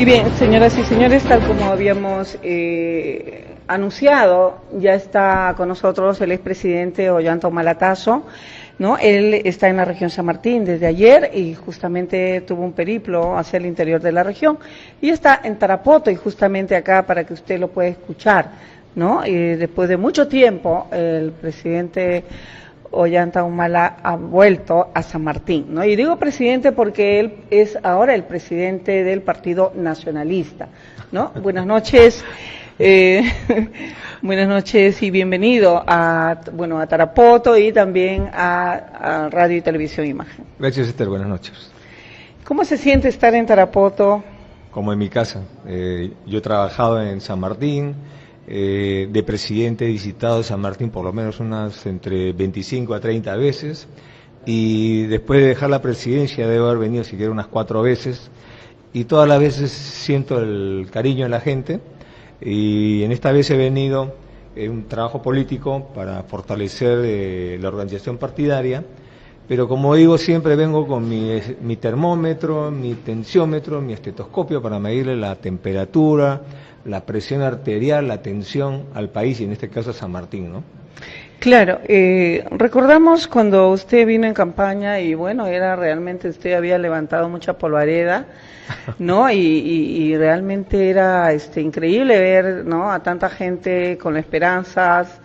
Y bien, señoras y señores, tal como habíamos anunciado, ya está con nosotros el expresidente Ollanta Humala, ¿no? Él está en la región San Martín desde ayer y justamente tuvo un periplo hacia el interior de la región y está en Tarapoto y justamente acá para que usted lo pueda escuchar, ¿no? Y después de mucho tiempo, el presidente Ollanta Humala ha vuelto a San Martín, ¿no? Y digo presidente porque él es ahora el presidente del Partido Nacionalista, ¿no? Buenas noches, buenas noches y bienvenido a Tarapoto y también a Radio y Televisión Imagen. Gracias, Esther, buenas noches. ¿Cómo se siente estar en Tarapoto? Como en mi casa. Yo he trabajado en San Martín. De presidente he visitado San Martín por lo menos unas entre 25 a 30 veces y después de dejar la presidencia debo haber venido siquiera unas 4 veces y todas las veces siento el cariño de la gente y en esta vez he venido en un trabajo político para fortalecer la organización partidaria, pero como digo siempre vengo con mi termómetro, mi tensiómetro, mi estetoscopio para medirle la temperatura, la presión arterial, la tensión al país y en este caso a San Martín, ¿no? Claro, recordamos cuando usted vino en campaña y bueno, era realmente, usted había levantado mucha polvareda, ¿no? Y realmente era increíble ver, ¿no? A tanta gente con esperanzas,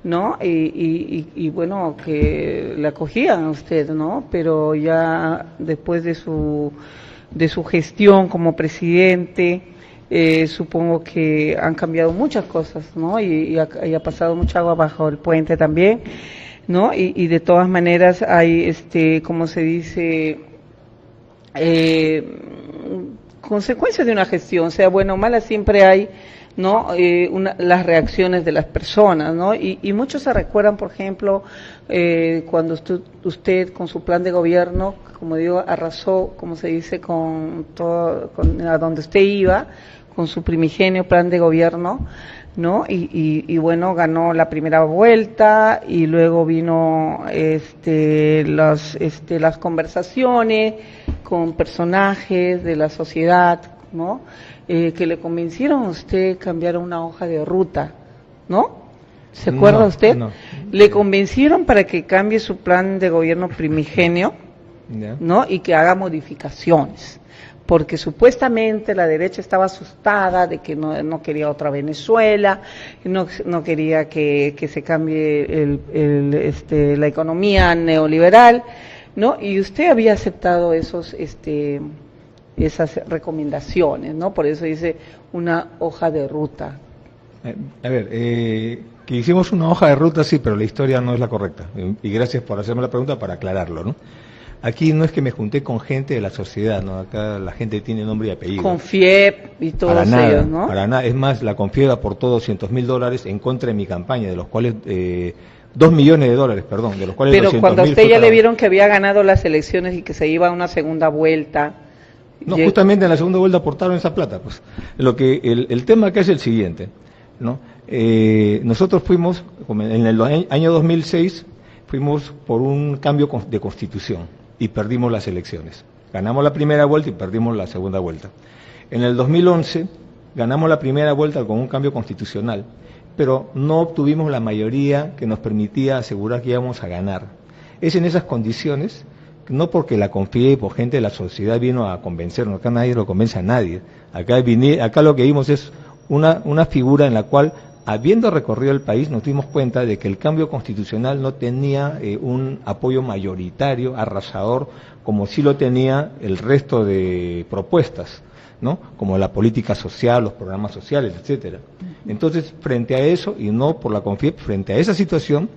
¿no? Y bueno, que le acogían a usted, ¿no? Pero ya después de su gestión como presidente, supongo que han cambiado muchas cosas, ¿no? Y ha pasado mucha agua bajo el puente también, ¿no? Y de todas maneras hay, como se dice, consecuencias de una gestión, sea buena o mala, siempre hay, ¿no? Las reacciones de las personas, ¿no? Y muchos se recuerdan, por ejemplo, cuando usted con su plan de gobierno, como digo, arrasó, como se dice, con todo, a donde usted iba, con su primigenio plan de gobierno, ¿no? Y bueno, ganó la primera vuelta y luego vino las conversaciones con personajes de la sociedad, ¿no? Que le convencieron a usted cambiar una hoja de ruta, ¿no? ¿Se acuerda usted? No. Le convencieron para que cambie su plan de gobierno primigenio, ¿no? Y que haga modificaciones, porque supuestamente la derecha estaba asustada de que no quería otra Venezuela, no quería que se cambie la economía neoliberal, ¿no? Y usted había aceptado esas recomendaciones, ¿no? Por eso dice una hoja de ruta. Que hicimos una hoja de ruta, sí, pero la historia no es la correcta. Y gracias por hacerme la pregunta para aclararlo, ¿no? Aquí no es que me junté con gente de la sociedad, ¿no? Acá la gente tiene nombre y apellido. Con FIEP y todos ellos, ¿no? Para nada, es más, la Confiep aportó $200.000 en contra de mi campaña, de los cuales... $2 millones, perdón, de los cuales... Pero cuando a usted ya le vieron que había ganado las elecciones y que se iba a una segunda vuelta... No, justamente en la segunda vuelta aportaron esa plata, pues. El tema acá es el siguiente, ¿no? Nosotros fuimos, en el año 2006, fuimos por un cambio de constitución y perdimos las elecciones. Ganamos la primera vuelta y perdimos la segunda vuelta. En el 2011 ganamos la primera vuelta con un cambio constitucional, pero no obtuvimos la mayoría que nos permitía asegurar que íbamos a ganar. Es en esas condiciones, no porque la Confiep o gente de la sociedad vino a convencernos, acá nadie lo convence a nadie. Acá lo que vimos es una figura en la cual, habiendo recorrido el país, nos dimos cuenta de que el cambio constitucional no tenía un apoyo mayoritario, arrasador, como sí lo tenía el resto de propuestas, ¿no? Como la política social, los programas sociales, etcétera. Entonces, frente a eso, y no por la Confiep, frente a esa situación,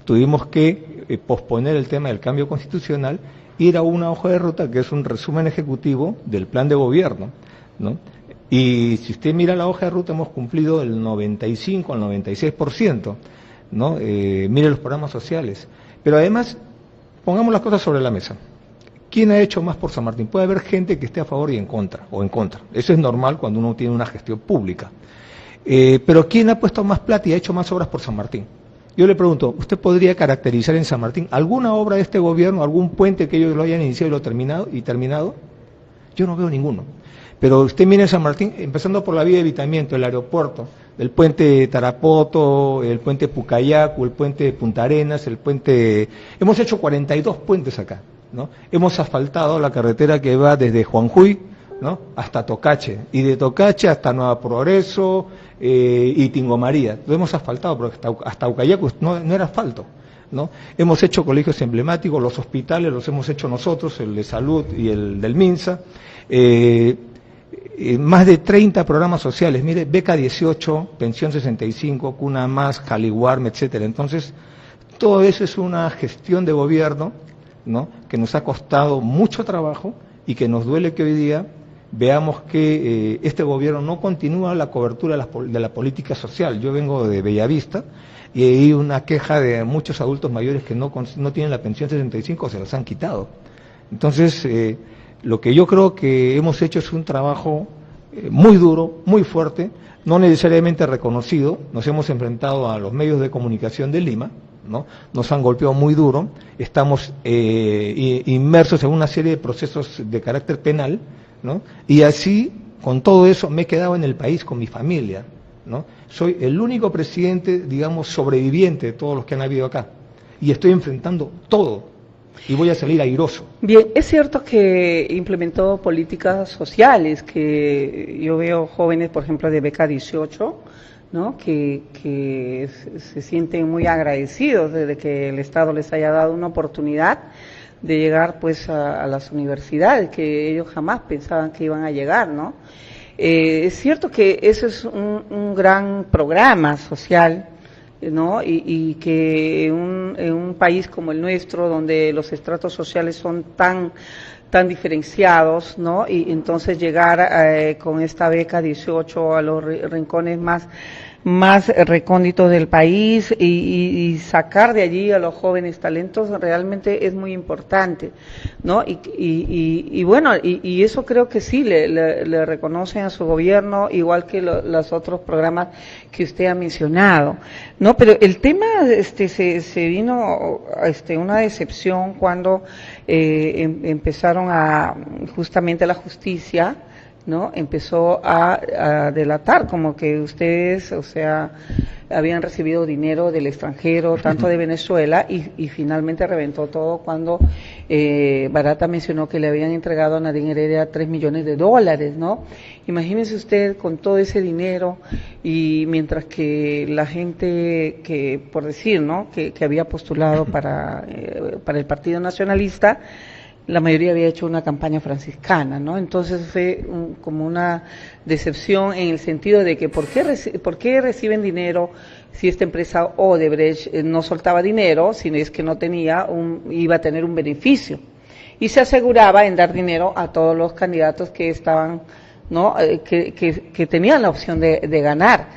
tuvimos que posponer el tema del cambio constitucional, ir a una hoja de ruta que es un resumen ejecutivo del plan de gobierno, ¿no? Y si usted mira la hoja de ruta, hemos cumplido el 95 al 96%, ¿no? Mire los programas sociales. Pero además, pongamos las cosas sobre la mesa. ¿Quién ha hecho más por San Martín? Puede haber gente que esté a favor y en contra, o en contra. Eso es normal cuando uno tiene una gestión pública. Pero ¿quién ha puesto más plata y ha hecho más obras por San Martín? Yo le pregunto, ¿usted podría caracterizar en San Martín alguna obra de este gobierno, algún puente que ellos lo hayan iniciado y terminado? Yo no veo ninguno. Pero usted mira en San Martín, empezando por la vía de evitamiento, el aeropuerto, el puente Tarapoto, el puente Pucayacu, el puente Punta Arenas, el puente... Hemos hecho 42 puentes acá, ¿no? Hemos asfaltado la carretera que va desde Juanjuy, ¿no?, hasta Tocache, y de Tocache hasta Nueva Progreso y Tingo María. Lo hemos asfaltado, pero hasta Ucayacu no era asfalto, ¿no? Hemos hecho colegios emblemáticos, los hospitales los hemos hecho nosotros, el de salud y el del MINSA, más de 30 programas sociales, mire, Beca 18, Pensión 65, Cuna Más, Jaliguarme, etcétera. Entonces, todo eso es una gestión de gobierno, ¿no?, que nos ha costado mucho trabajo y que nos duele que hoy día veamos que este gobierno no continúa la cobertura de la política social. Yo vengo de Bellavista y hay una queja de muchos adultos mayores que no tienen la pensión 65, se las han quitado. Entonces, lo que yo creo que hemos hecho es un trabajo muy duro, muy fuerte, no necesariamente reconocido. Nos hemos enfrentado a los medios de comunicación de Lima, ¿no? Nos han golpeado muy duro, estamos inmersos en una serie de procesos de carácter penal, ¿no? Y así, con todo eso, me he quedado en el país con mi familia, ¿no? Soy el único presidente, digamos, sobreviviente de todos los que han habido acá, y estoy enfrentando todo, y voy a salir airoso. Bien, es cierto que implementó políticas sociales, que yo veo jóvenes, por ejemplo, de Beca 18, ¿no?, que se sienten muy agradecidos de que el Estado les haya dado una oportunidad de llegar pues a las universidades, que ellos jamás pensaban que iban a llegar, ¿no? Es cierto que eso es un gran programa social, ¿no? Y que en un país como el nuestro, donde los estratos sociales son tan diferenciados, ¿no? Y entonces llegar con esta beca 18 a los rincones más recónditos del país y sacar de allí a los jóvenes talentos realmente es muy importante, ¿no? Y bueno, y eso creo que sí le reconocen a su gobierno, igual que los otros programas que usted ha mencionado, ¿no? Pero el tema se vino una decepción cuando empezaron justamente la justicia, ¿no?, empezó a delatar como que ustedes, o sea, habían recibido dinero del extranjero, tanto de Venezuela, y finalmente reventó todo cuando Barata mencionó que le habían entregado a Nadine Heredia $3 millones, ¿no? Imagínese usted con todo ese dinero, y mientras que la gente que, por decir, ¿no?, que había postulado para el Partido Nacionalista, la mayoría había hecho una campaña franciscana, ¿no? Entonces fue como una decepción en el sentido de que ¿por qué reciben dinero si esta empresa Odebrecht no soltaba dinero, sino es que no tenía iba a tener un beneficio? Y se aseguraba en dar dinero a todos los candidatos que estaban, ¿no?, que tenían la opción de ganar,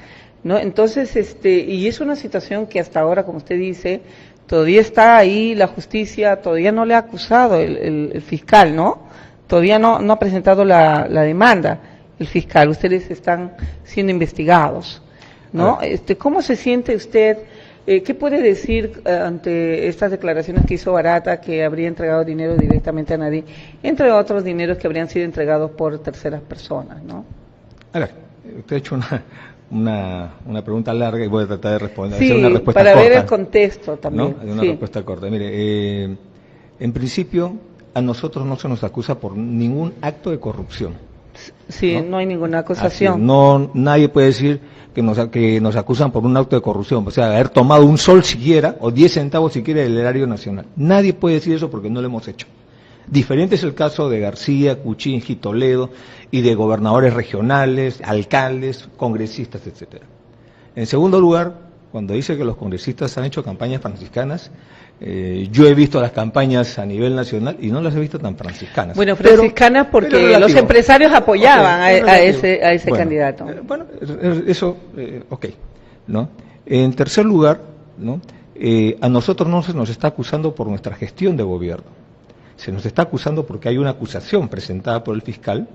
¿no? Entonces, y es una situación que hasta ahora, como usted dice, todavía está ahí la justicia, todavía no le ha acusado el fiscal, ¿no? Todavía no ha presentado la demanda el fiscal, ustedes están siendo investigados, ¿no? ¿Cómo se siente usted? ¿Qué puede decir ante estas declaraciones que hizo Barata, que habría entregado dinero directamente a Nadine, entre otros dineros que habrían sido entregados por terceras personas, ¿no? A ver, usted ha hecho una pregunta larga y voy a tratar de responder, sí, hacer una respuesta para corta, ver el contexto también, ¿no? Una sí. respuesta corta. Mire, en principio a nosotros no se nos acusa por ningún acto de corrupción. Sí, no hay ninguna acusación. Así, no, nadie puede decir que nos acusan por un acto de corrupción, o sea, haber tomado un sol siquiera o 10 centavos siquiera del erario nacional. Nadie puede decir eso porque no lo hemos hecho. Diferente es el caso de García, Kuczynski, Toledo y de gobernadores regionales, alcaldes, congresistas, etcétera. En segundo lugar, cuando dice que los congresistas han hecho campañas franciscanas, yo he visto las campañas a nivel nacional y no las he visto tan franciscanas. Bueno, franciscanas porque los empresarios apoyaban a ese candidato. Bueno, eso, ok, ¿no? En tercer lugar, ¿no?, a nosotros no se nos está acusando por nuestra gestión de gobierno. Se nos está acusando porque hay una acusación presentada por el fiscal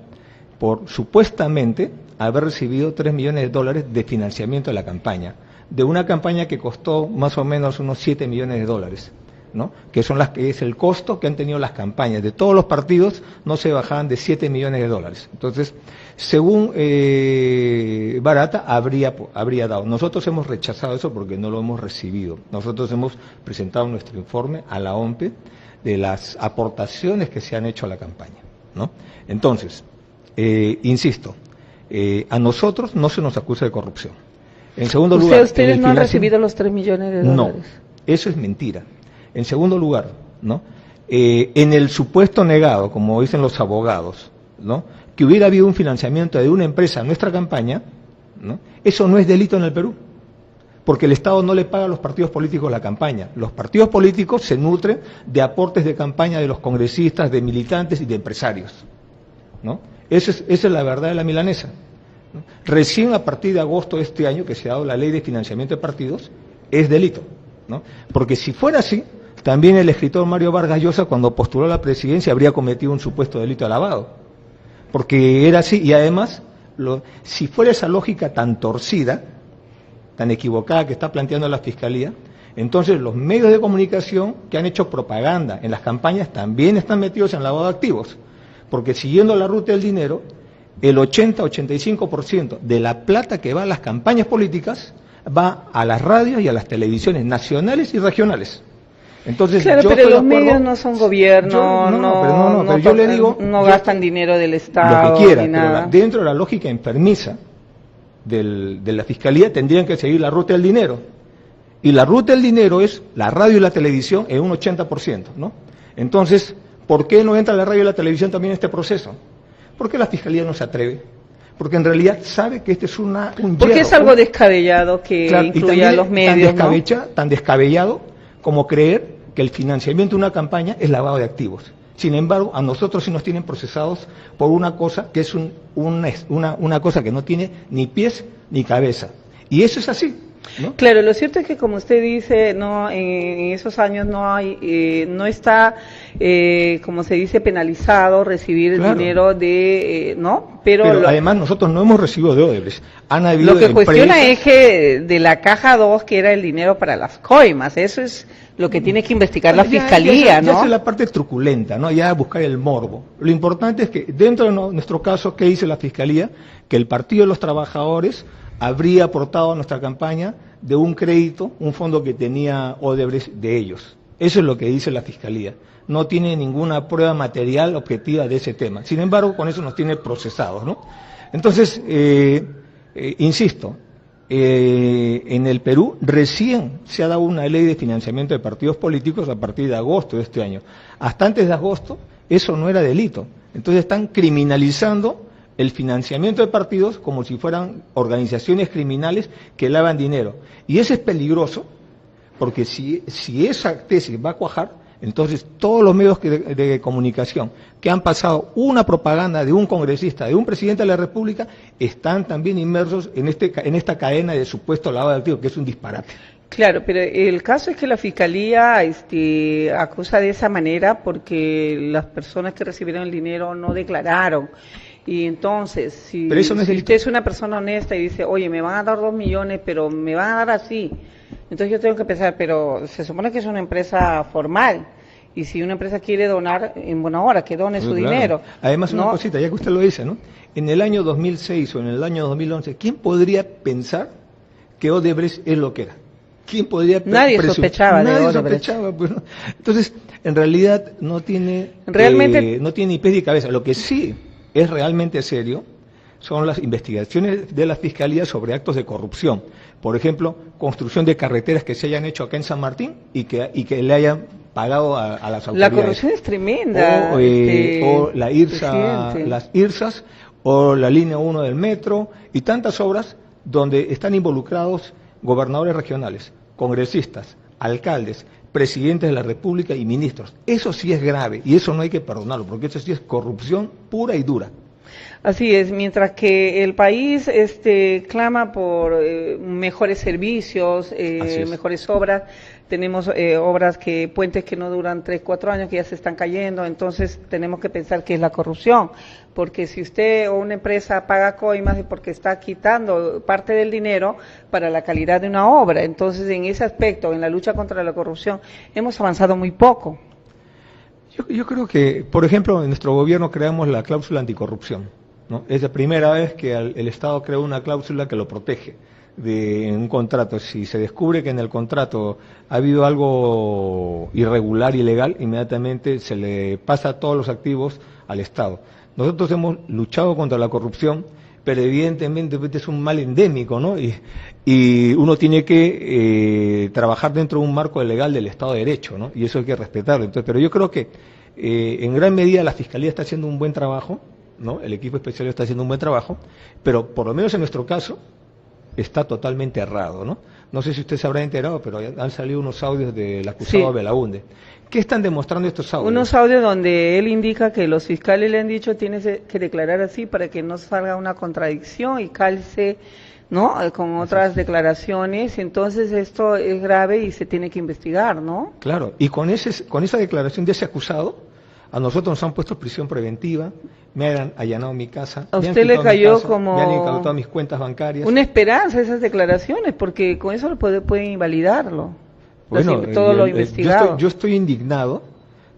por supuestamente haber recibido $3 millones de financiamiento de la campaña, de una campaña que costó más o menos unos $7 millones, ¿no? Que es el costo que han tenido las campañas. De todos los partidos no se bajaban de 7 millones de dólares. Entonces, según Barata, habría dado. Nosotros hemos rechazado eso porque no lo hemos recibido. Nosotros hemos presentado nuestro informe a la OMPE de las aportaciones que se han hecho a la campaña, ¿no? Entonces, insisto, a nosotros no se nos acusa de corrupción. En segundo lugar, ustedes no han recibido los 3 millones de dólares. No, eso es mentira. En segundo lugar, ¿no? En el supuesto negado, como dicen los abogados, ¿no? Que hubiera habido un financiamiento de una empresa a nuestra campaña, ¿no? Eso no es delito en el Perú, porque el Estado no le paga a los partidos políticos la campaña. Los partidos políticos se nutren de aportes de campaña de los congresistas, de militantes y de empresarios, ¿no? Esa es la verdad de la milanesa, ¿no? Recién a partir de agosto de este año, que se ha dado la ley de financiamiento de partidos, es delito, ¿no? Porque si fuera así, también el escritor Mario Vargas Llosa, cuando postuló a la presidencia, habría cometido un supuesto delito de lavado, porque era así. Y además, si fuera esa lógica tan torcida, tan equivocada que está planteando la Fiscalía, entonces los medios de comunicación que han hecho propaganda en las campañas también están metidos en lavado de activos, porque siguiendo la ruta del dinero, el 80-85% de la plata que va a las campañas políticas va a las radios y a las televisiones nacionales y regionales. Entonces, claro, pero los medios no son gobierno, pero yo le digo, no gastan dinero del Estado, lo que quiera, ni nada. Pero dentro de la lógica enfermiza de la Fiscalía tendrían que seguir la ruta del dinero. Y la ruta del dinero es la radio y la televisión en un 80%, ¿no? Entonces, ¿por qué no entra la radio y la televisión también en este proceso? Porque la Fiscalía no se atreve. Porque en realidad sabe que este es un porque es algo descabellado que incluya a los medios, tan descabellado como creer que el financiamiento de una campaña es lavado de activos. Sin embargo, a nosotros sí nos tienen procesados por una cosa que es una cosa que no tiene ni pies ni cabeza. Y eso es así, ¿no? Claro, lo cierto es que, como usted dice, no, en esos años no está, como se dice, penalizado recibir el dinero de, ¿no? Pero además nosotros no hemos recibido de Odebrecht. Han habido lo que cuestiona es que de la caja 2, que era el dinero para las coimas, eso es lo que tiene que investigar la Fiscalía, ¿no? Ya es la parte truculenta, ¿no? Ya buscar el morbo. Lo importante es que dentro de nuestro caso, ¿qué dice la Fiscalía? Que el Partido de los Trabajadores habría aportado a nuestra campaña de un crédito, un fondo que tenía Odebrecht de ellos. Eso es lo que dice la Fiscalía. No tiene ninguna prueba material objetiva de ese tema. Sin embargo, con eso nos tiene procesados, ¿no? Entonces, insisto, en el Perú recién se ha dado una ley de financiamiento de partidos políticos a partir de agosto de este año. Hasta antes de agosto eso no era delito. Entonces están criminalizando el financiamiento de partidos como si fueran organizaciones criminales que lavan dinero. Y eso es peligroso, porque si esa tesis va a cuajar, entonces todos los medios de comunicación que han pasado una propaganda de un congresista, de un presidente de la República, están también inmersos en esta cadena de supuesto lavado de activos, que es un disparate. Claro, pero el caso es que la Fiscalía acusa de esa manera porque las personas que recibieron el dinero no declararon. Y entonces, si usted es una persona honesta y dice, oye, me van a dar 2 millones, pero me van a dar así, entonces yo tengo que pensar, pero se supone que es una empresa formal, y si una empresa quiere donar, en buena hora, que done su dinero. Además, una cosita, ya que usted lo dice, ¿no? En el año 2006 o en el año 2011, ¿quién podría pensar que Odebrecht es lo que era? ¿Quién podría Nadie sospechaba de Odebrecht. Nadie sospechaba, pues, ¿no? Entonces, en realidad, no tiene ni pies ni cabeza. Lo que sí es realmente serio son las investigaciones de la Fiscalía sobre actos de corrupción. Por ejemplo, construcción de carreteras que se hayan hecho acá en San Martín y que le hayan pagado a las autoridades. La corrupción es tremenda. O la IRSA, las IRSAs, o la línea 1 del metro, y tantas obras donde están involucrados gobernadores regionales, congresistas, alcaldes, presidentes de la República y ministros. Eso sí es grave, y eso no hay que perdonarlo, porque eso sí es corrupción pura y dura. Así es, mientras que el país clama por mejores servicios, mejores obras, tenemos puentes que no duran 3, 4 años, que ya se están cayendo, entonces tenemos que pensar que es la corrupción, porque si usted o una empresa paga coimas es porque está quitando parte del dinero para la calidad de una obra, entonces en ese aspecto, en la lucha contra la corrupción, hemos avanzado muy poco. Yo creo que, por ejemplo, en nuestro gobierno creamos la cláusula anticorrupción, ¿no? Es la primera vez que el Estado crea una cláusula que lo protege en un contrato. Si se descubre que en el contrato ha habido algo irregular, ilegal, inmediatamente se le pasa todos los activos al Estado. Nosotros hemos luchado contra la corrupción, pero evidentemente es un mal endémico, ¿no? Y uno tiene que trabajar dentro de un marco legal del Estado de Derecho, ¿no? Y eso hay que respetarlo. Entonces, pero yo creo que en gran medida la Fiscalía está haciendo un buen trabajo, ¿no? El equipo especial está haciendo un buen trabajo, pero por lo menos en nuestro caso está totalmente errado, ¿no? No sé si usted se habrá enterado, pero han salido unos audios del acusado Belaúnde. ¿Qué están demostrando estos audios? Unos audios donde él indica que los fiscales le han dicho tienes que declarar así para que no salga una contradicción y calce, ¿no? Con otras declaraciones. Entonces esto es grave y se tiene que investigar, ¿no? Claro, y con esa declaración de ese acusado, a nosotros nos han puesto prisión preventiva, me han allanado mi casa. A usted le cayó como... Me han incautado mis cuentas bancarias. Una esperanza esas declaraciones, porque con eso pueden invalidarlo. Bueno, todo lo investigado. Yo estoy indignado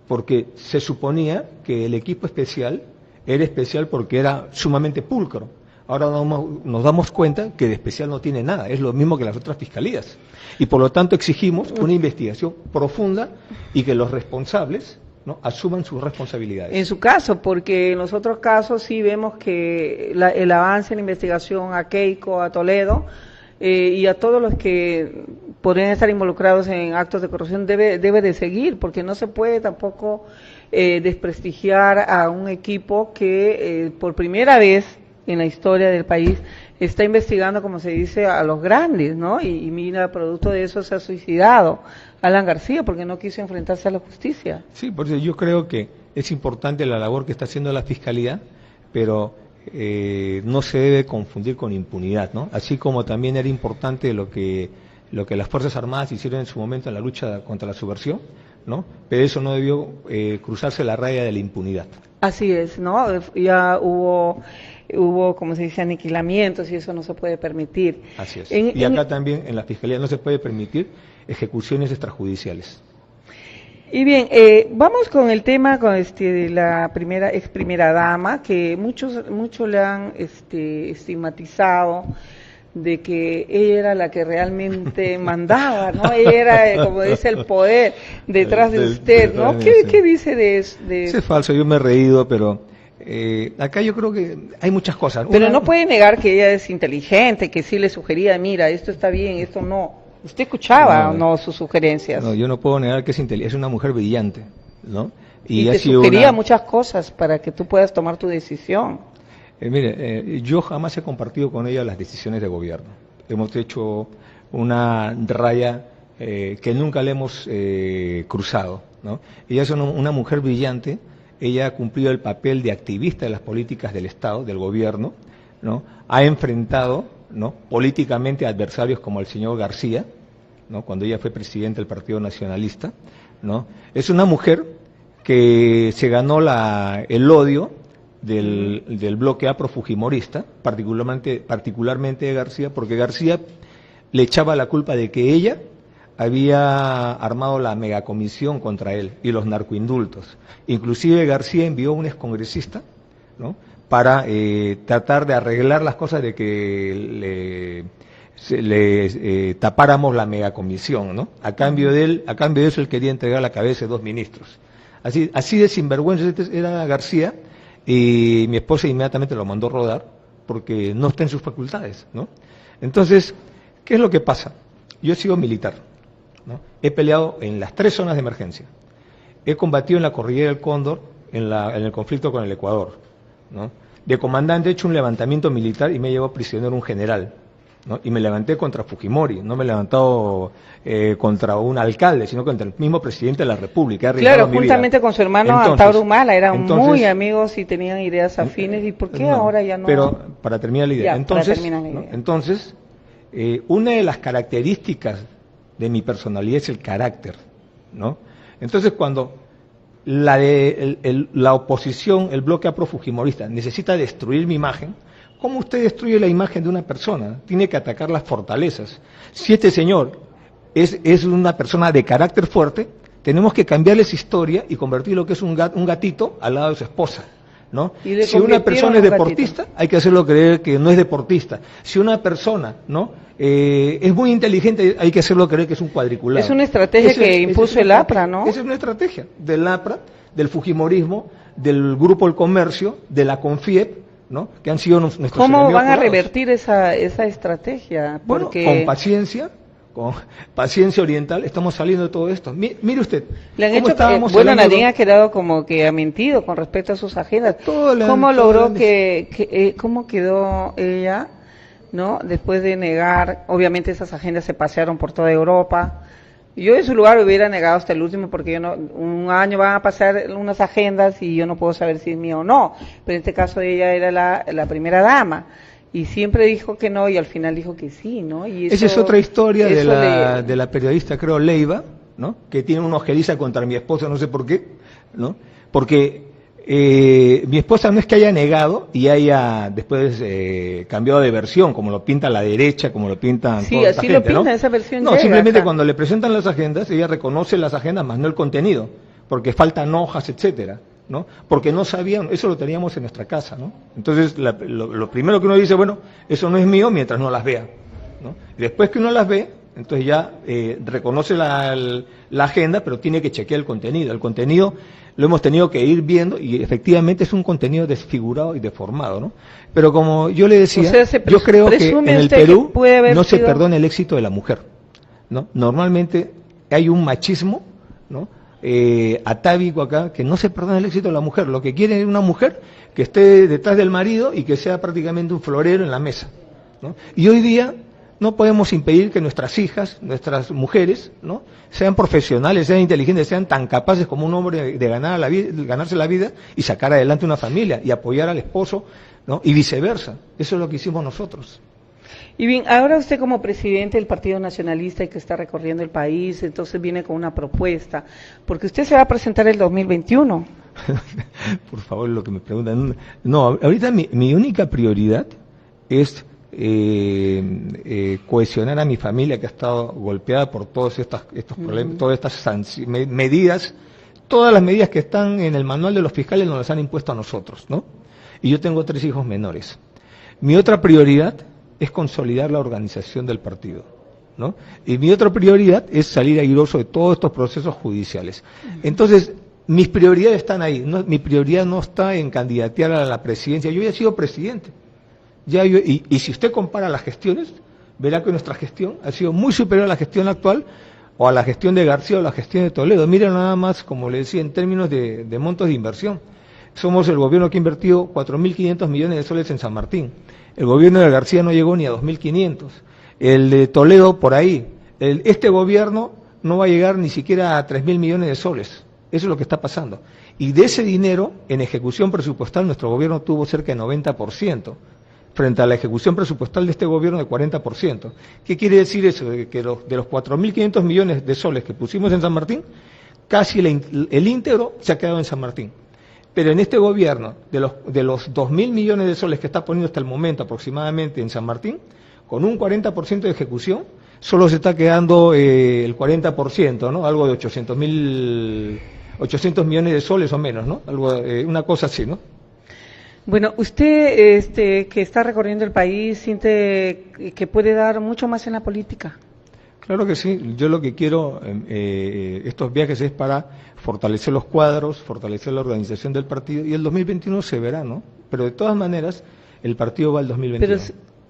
porque se suponía que el equipo especial era especial porque era sumamente pulcro. Ahora nos damos cuenta que de especial no tiene nada, es lo mismo que las otras fiscalías. Y por lo tanto exigimos una investigación profunda y que los responsables, ¿no?, asuman sus responsabilidades. En su caso, porque en los otros casos sí vemos que el avance en la investigación a Keiko, a Toledo y a todos los que podrían estar involucrados en actos de corrupción debe de seguir, porque no se puede tampoco desprestigiar a un equipo que por primera vez en la historia del país está investigando, como se dice, a los grandes, ¿no? Y mira, producto de eso se ha suicidado Alan García porque no quiso enfrentarse a la justicia. Sí, por eso yo creo que es importante la labor que está haciendo la Fiscalía, pero no se debe confundir con impunidad, ¿no? Así como también era importante lo que las Fuerzas Armadas hicieron en su momento en la lucha contra la subversión, ¿no? Pero eso no debió cruzarse la raya de la impunidad. Así es, ¿no? Ya hubo, como se dice, aniquilamientos y eso no se puede permitir. Así es. Y acá también en la Fiscalía no se puede permitir ejecuciones extrajudiciales. Y bien, vamos con el tema con de la ex primera dama, que muchos le han estigmatizado de que ella era la que realmente mandaba, ¿no? Ella era, como dice, el poder detrás de usted, ¿no? ¿Qué dice de eso? Eso es falso, yo me he reído, pero acá yo creo que hay muchas cosas. Pero no puede negar que ella es inteligente, que sí le sugería, mira, esto está bien, esto no. ¿Usted escuchaba o no sus sugerencias? No, yo no puedo negar que es inteligente, es una mujer brillante, ¿no? Y te sugería muchas cosas para que tú puedas tomar tu decisión. Mire, yo jamás he compartido con ella las decisiones de gobierno. Hemos hecho una raya que nunca le hemos cruzado, ¿no? Ella es una mujer brillante, ella ha cumplido el papel de activista de las políticas del Estado, del gobierno, ¿no? Ha enfrentado, ¿no?, políticamente a adversarios como el señor García, ¿no?, cuando ella fue presidente del Partido Nacionalista, ¿no? Es una mujer que se ganó el odio del bloque afrofujimorista, particularmente de García, porque García le echaba la culpa de que ella había armado la megacomisión contra él y los narcoindultos. Inclusive García envió a un excongresista, ¿no?, para tratar de arreglar las cosas de que le tapáramos la megacomisión, ¿no? A cambio de eso él quería entregar la cabeza de 2 ministros. Así de sinvergüenza era García, y mi esposa inmediatamente lo mandó rodar porque no está en sus facultades, ¿no? Entonces, ¿qué es lo que pasa? Yo he sido militar, ¿no? He peleado en las 3 zonas de emergencia. He combatido en la Cordillera del Cóndor, en el conflicto con el Ecuador, ¿no? De comandante he hecho un levantamiento militar y me llevó prisionero un general, ¿no? Y me levanté contra Fujimori, no me he levantado contra un alcalde, sino contra el mismo presidente de la República. Claro, juntamente con su hermano Antauro Humala, eran muy amigos y tenían ideas afines. ¿Y por qué ahora ya no? Pero para terminar la idea, ya, entonces, terminar la idea. ¿no? Entonces una de las características de mi personalidad es el carácter, ¿no? Entonces cuando la oposición, el bloque aprofujimorista, necesita destruir mi imagen, ¿cómo usted destruye la imagen de una persona? Tiene que atacar las fortalezas. Si este señor es una persona de carácter fuerte, tenemos que cambiarle esa historia y convertirlo que es un gatito al lado de su esposa, ¿no? Si una persona es deportista, hay que hacerlo creer que no es deportista. Si una persona, ¿no?, es muy inteligente, hay que hacerlo creer que es un cuadriculado. Es una estrategia que impuso el APRA, ¿no? Esa es una estrategia del APRA, del Fujimorismo, del Grupo El Comercio, de la CONFIEP, ¿no?, que han sido nuestros enemigos. ¿Cómo van a revertir esa estrategia? Porque... Bueno, con paciencia oriental, estamos saliendo de todo esto. Mire usted, le han hecho bueno, Nadine ha quedado como que ha mentido con respecto a sus agendas. ¿Cómo logró cómo quedó ella, ¿no?, después de negar? Obviamente esas agendas se pasearon por toda Europa. Yo en su lugar hubiera negado hasta el último, porque yo no, un año van a pasar unas agendas y yo no puedo saber si es mío o no. Pero en este caso ella era la primera dama. Y siempre dijo que no y al final dijo que sí, ¿no? Y eso, esa es otra historia de la periodista, creo, Leiva, ¿no?, que tiene una ojeriza contra mi esposa, no sé por qué, ¿no? Porque mi esposa no es que haya negado y haya después cambiado de versión, como lo pinta la derecha, como lo pintan sí, toda así esta gente, lo pinta, ¿no? Esa versión no, llega simplemente acá. Cuando le presentan las agendas, ella reconoce las agendas, más no el contenido, porque faltan hojas, etcétera, ¿no? Porque no sabían, eso lo teníamos en nuestra casa, ¿no? Entonces, lo primero que uno dice, bueno, eso no es mío mientras no las vea, ¿no? Y después que uno las ve, entonces ya reconoce la agenda, pero tiene que chequear el contenido. El contenido lo hemos tenido que ir viendo y efectivamente es un contenido desfigurado y deformado, ¿no? Pero como yo le decía, o sea, yo creo que en el Perú no se perdona el éxito de la mujer, ¿no? Normalmente hay un machismo, ¿no?, atávico acá, que no se perdona el éxito de la mujer. Lo que quiere es una mujer que esté detrás del marido y que sea prácticamente un florero en la mesa, ¿no? Y hoy día no podemos impedir que nuestras hijas, nuestras mujeres, ¿no?, sean profesionales, sean inteligentes, sean tan capaces como un hombre de ganarse la vida y sacar adelante una familia y apoyar al esposo, ¿no?, y viceversa. Eso es lo que hicimos nosotros. Y bien, ahora usted como presidente del Partido Nacionalista y que está recorriendo el país, entonces viene con una propuesta, porque usted se va a presentar el 2021. Por favor, lo que me preguntan. No, ahorita mi única prioridad es cohesionar a mi familia, que ha estado golpeada por todos estos problemas, todas estas medidas, todas las medidas que están en el manual de los fiscales nos las han impuesto a nosotros, ¿no? Y yo tengo 3 hijos menores. Mi otra prioridad es consolidar la organización del partido, ¿no? Y mi otra prioridad es salir airoso de todos estos procesos judiciales. Entonces, mis prioridades están ahí. Mi prioridad no está en candidatear a la presidencia. Yo ya he sido presidente. Y si usted compara las gestiones, verá que nuestra gestión ha sido muy superior a la gestión actual, o a la gestión de García o a la gestión de Toledo. Miren nada más, como le decía, en términos de montos de inversión. Somos el gobierno que ha invertido 4.500 millones de soles en San Martín. El gobierno de García no llegó ni a 2.500. El de Toledo por ahí. Este gobierno no va a llegar ni siquiera a 3.000 millones de soles. Eso es lo que está pasando. Y de ese dinero, en ejecución presupuestal, nuestro gobierno tuvo cerca de 90%, frente a la ejecución presupuestal de este gobierno de 40%. ¿Qué quiere decir eso? Que de los 4.500 millones de soles que pusimos en San Martín, casi el íntegro se ha quedado en San Martín. Pero en este gobierno, de los 2.000 millones de soles que está poniendo hasta el momento aproximadamente en San Martín, con un 40% de ejecución, solo se está quedando el 40%, ¿no? Algo de 800 millones de soles o menos, ¿no? Algo, una cosa así, ¿no? Bueno, usted que está recorriendo el país, ¿siente que puede dar mucho más en la política? Claro que sí. Yo lo que quiero, estos viajes, es para fortalecer los cuadros, fortalecer la organización del partido, y el 2021 se verá, ¿no? Pero de todas maneras, el partido va al 2021. Pero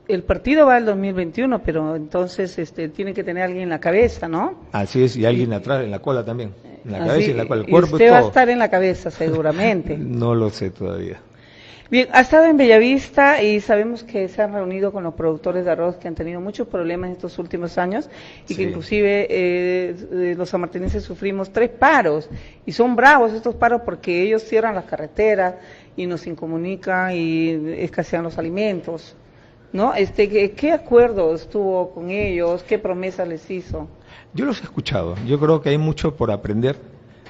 el partido va al 2021, pero entonces tiene que tener alguien en la cabeza, ¿no? Así es, y alguien atrás, en la cola también. En la cabeza y en la cola, el cuerpo y usted es va todo. a estar en la cabeza, seguramente. No lo sé todavía. Bien, ha estado en Bellavista y sabemos que se han reunido con los productores de arroz que han tenido muchos problemas en estos últimos años y Sí. que inclusive los sanmartinenses sufrimos 3 paros y son bravos estos paros porque ellos cierran las carreteras y nos incomunican y escasean los alimentos, ¿no? ¿Qué acuerdos tuvo con ellos? ¿Qué promesas les hizo? Yo los he escuchado, yo creo que hay mucho por aprender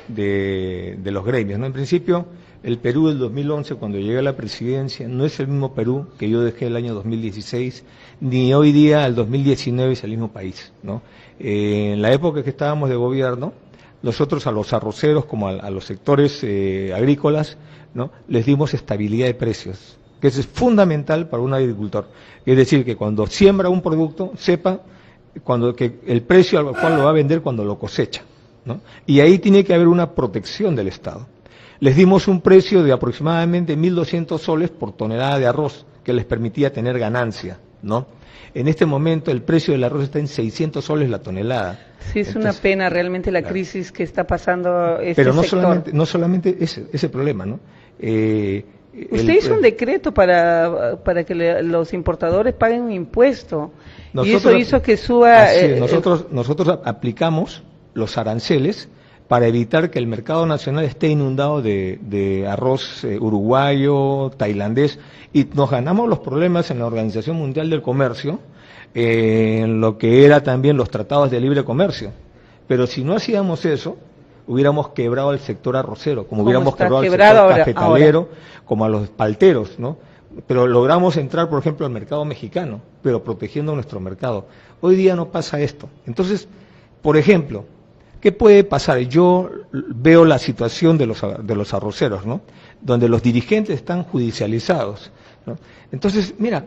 de los gremios, ¿no? En principio, el Perú del 2011, cuando llegué a la presidencia, no es el mismo Perú que yo dejé el año 2016, ni hoy día, el 2019, es el mismo país, ¿no? En la época que estábamos de gobierno, nosotros a los arroceros, como a los sectores agrícolas, ¿no?, les dimos estabilidad de precios, que eso es fundamental para un agricultor. Es decir, que cuando siembra un producto, sepa que el precio al cual lo va a vender cuando lo cosecha, ¿no? Y ahí tiene que haber una protección del Estado. Les dimos un precio de aproximadamente 1.200 soles por tonelada de arroz, que les permitía tener ganancia, ¿no? En este momento el precio del arroz está en 600 soles la tonelada. Sí, es una pena realmente la crisis que está pasando este Pero sector. no solamente ese problema, ¿no? Usted hizo un decreto para que los importadores paguen un impuesto y eso hizo que suba. Nosotros aplicamos los aranceles para evitar que el mercado nacional esté inundado de arroz uruguayo, tailandés, y nos ganamos los problemas en la Organización Mundial del Comercio, en lo que era también los tratados de libre comercio. Pero si no hacíamos eso, hubiéramos quebrado al sector arrocero, como hubiéramos quebrado al sector cafetalero, como a los palteros, ¿no? Pero logramos entrar, por ejemplo, al mercado mexicano, pero protegiendo nuestro mercado. Hoy día no pasa esto. Entonces, por ejemplo, ¿qué puede pasar? Yo veo la situación de los arroceros, ¿no?, donde los dirigentes están judicializados, ¿no? Entonces, mira,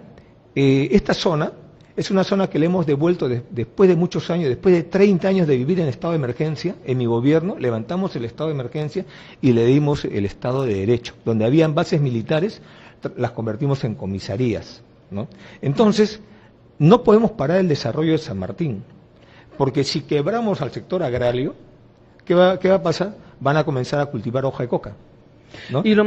esta zona es una zona que le hemos devuelto después de muchos años, después de 30 años de vivir en estado de emergencia. En mi gobierno levantamos el estado de emergencia y le dimos el estado de derecho. Donde habían bases militares, las convertimos en comisarías, ¿no? Entonces, no podemos parar el desarrollo de San Martín, porque si quebramos al sector agrario, ¿qué va a pasar? Van a comenzar a cultivar hoja de coca, ¿no? Y lo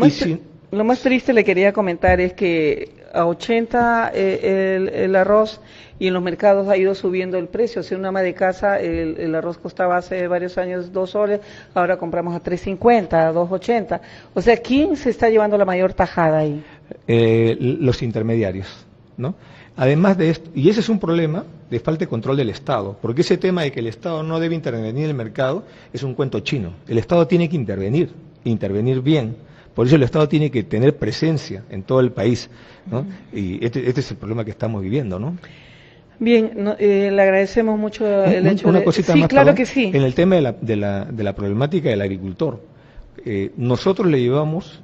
más triste le quería comentar es que a 80 el arroz y en los mercados ha ido subiendo el precio. O sea, una ama de casa, el arroz costaba hace varios años 2 soles, ahora compramos a 3.50, a 2.80. O sea, ¿quién se está llevando la mayor tajada ahí? Los intermediarios, ¿no? Además de esto, y ese es un problema de falta de control del Estado, porque ese tema de que el Estado no debe intervenir en el mercado es un cuento chino. El Estado tiene que intervenir bien. Por eso el Estado tiene que tener presencia en todo el país, ¿no? Y este es el problema que estamos viviendo, ¿no? Bien, le agradecemos mucho el hecho una cosita sí, más, claro perdón, que sí. En el tema de la problemática del agricultor, nosotros le llevamos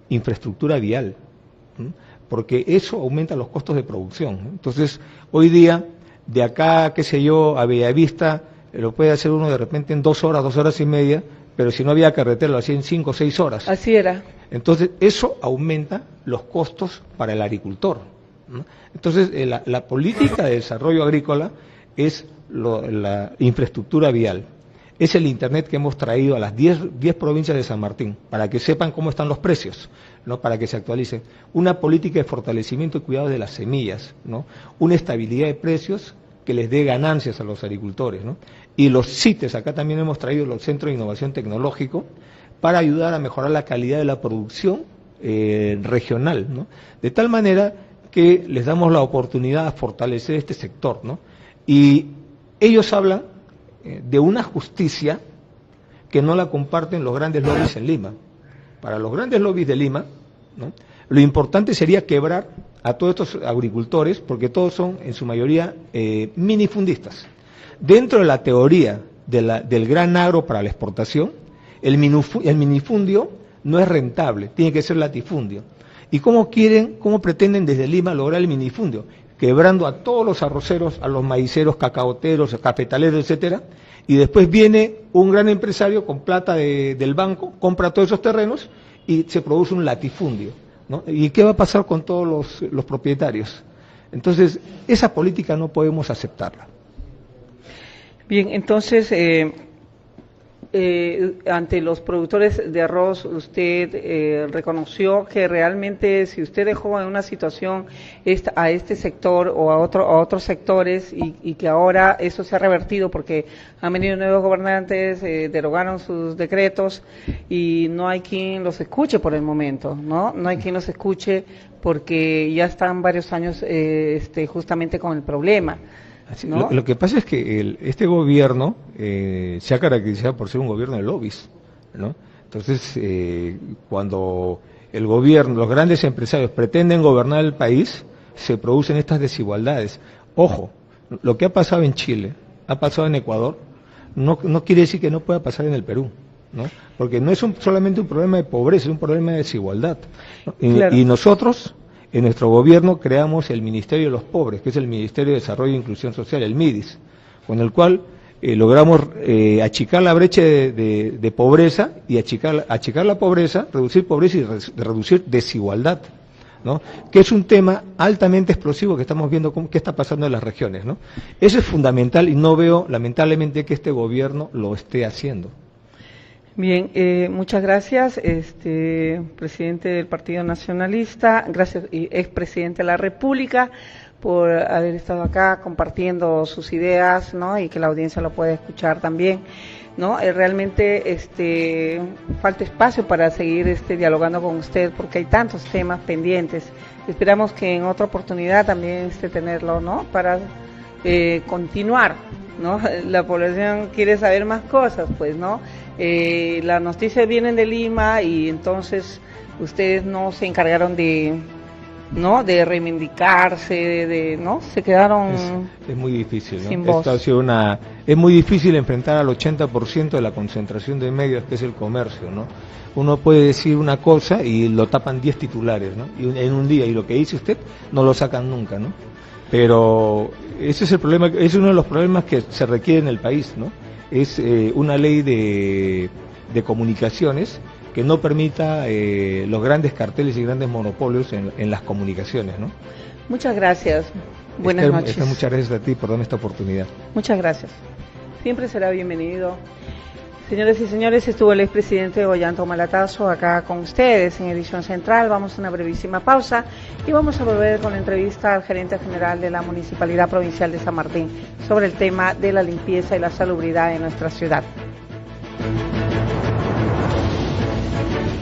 infraestructura vial, ¿no?, porque eso aumenta los costos de producción, ¿no? Entonces, hoy día, de acá, qué sé yo, a Bellavista, lo puede hacer uno de repente en 2 horas, 2 horas y media, pero si no había carretera lo hacía en 5 o 6 horas. Así era. Entonces, eso aumenta los costos para el agricultor, ¿no? Entonces, la política de desarrollo agrícola es la infraestructura vial. Es el Internet que hemos traído a las 10 provincias de San Martín, para que sepan cómo están los precios, ¿no?, para que se actualicen. Una política de fortalecimiento y cuidado de las semillas, ¿no?, una estabilidad de precios que les dé ganancias a los agricultores, ¿no? Y los CITES, acá también hemos traído los Centros de Innovación Tecnológico, para ayudar a mejorar la calidad de la producción regional, ¿no?, de tal manera que les damos la oportunidad de fortalecer este sector, ¿no? Y ellos hablan de una justicia que no la comparten los grandes lobbies en Lima. Para los grandes lobbies de Lima, ¿no?, lo importante sería quebrar a todos estos agricultores, porque todos son en su mayoría minifundistas. Dentro de la teoría del gran agro para la exportación, el minifundio no es rentable, tiene que ser latifundio. ¿Y cómo pretenden desde Lima lograr el minifundio? Quebrando a todos los arroceros, a los maiceros, cacaoteros, cafetaleros, etcétera, y después viene un gran empresario con plata del banco, compra todos esos terrenos y se produce un latifundio, ¿no? ¿Y qué va a pasar con todos los propietarios? Entonces, esa política no podemos aceptarla. Bien, entonces, ante los productores de arroz, usted reconoció que realmente si usted dejó en una situación a este sector o a otros sectores y que ahora eso se ha revertido porque han venido nuevos gobernantes, derogaron sus decretos y no hay quien los escuche por el momento, ¿no? No hay quien los escuche porque ya están varios años justamente con el problema. ¿No? Lo que pasa es que este gobierno se ha caracterizado por ser un gobierno de lobbies, ¿no? Entonces, cuando el gobierno, los grandes empresarios pretenden gobernar el país, se producen estas desigualdades. Ojo, lo que ha pasado en Chile, ha pasado en Ecuador, no quiere decir que no pueda pasar en el Perú, ¿no? Porque no es solamente un problema de pobreza, es un problema de desigualdad, ¿no? Claro. Y nosotros, en nuestro gobierno, creamos el Ministerio de los Pobres, que es el Ministerio de Desarrollo e Inclusión Social, el MIDIS, con el cual logramos achicar la brecha de pobreza y achicar la pobreza, reducir pobreza y reducir desigualdad, ¿no? Que es un tema altamente explosivo que estamos viendo qué está pasando en las regiones, ¿no? Eso es fundamental y no veo, lamentablemente, que este gobierno lo esté haciendo. Bien, muchas gracias, presidente del Partido Nacionalista, gracias, expresidente de la República, por haber estado acá compartiendo sus ideas, ¿no? Y que la audiencia lo pueda escuchar también, ¿no? Realmente falta espacio para seguir dialogando con usted porque hay tantos temas pendientes. Esperamos que en otra oportunidad también tenerlo, ¿no? Para continuar, ¿no? La población quiere saber más cosas, pues, ¿no? Las noticias vienen de Lima y entonces ustedes no se encargaron de reivindicarse, ¿no? Se quedaron es muy difícil, ¿no? Sin voz. Esto ha sido es muy difícil enfrentar al 80% de la concentración de medios que es el comercio, ¿no? Uno puede decir una cosa y lo tapan 10 titulares, ¿no? Y en un día, y lo que dice usted no lo sacan nunca, ¿no? Pero ese es el problema, es uno de los problemas que se requiere en el país, ¿no? Es una ley de comunicaciones que no permita los grandes carteles y grandes monopolios en las comunicaciones, ¿no? Muchas gracias. Buenas noches. Muchas gracias a ti por darme esta oportunidad. Muchas gracias. Siempre será bienvenido. Señores y señores, estuvo el expresidente Ollanta Humala acá con ustedes en Edición Central. Vamos a una brevísima pausa y vamos a volver con la entrevista al gerente general de la Municipalidad Provincial de San Martín sobre el tema de la limpieza y la salubridad en nuestra ciudad.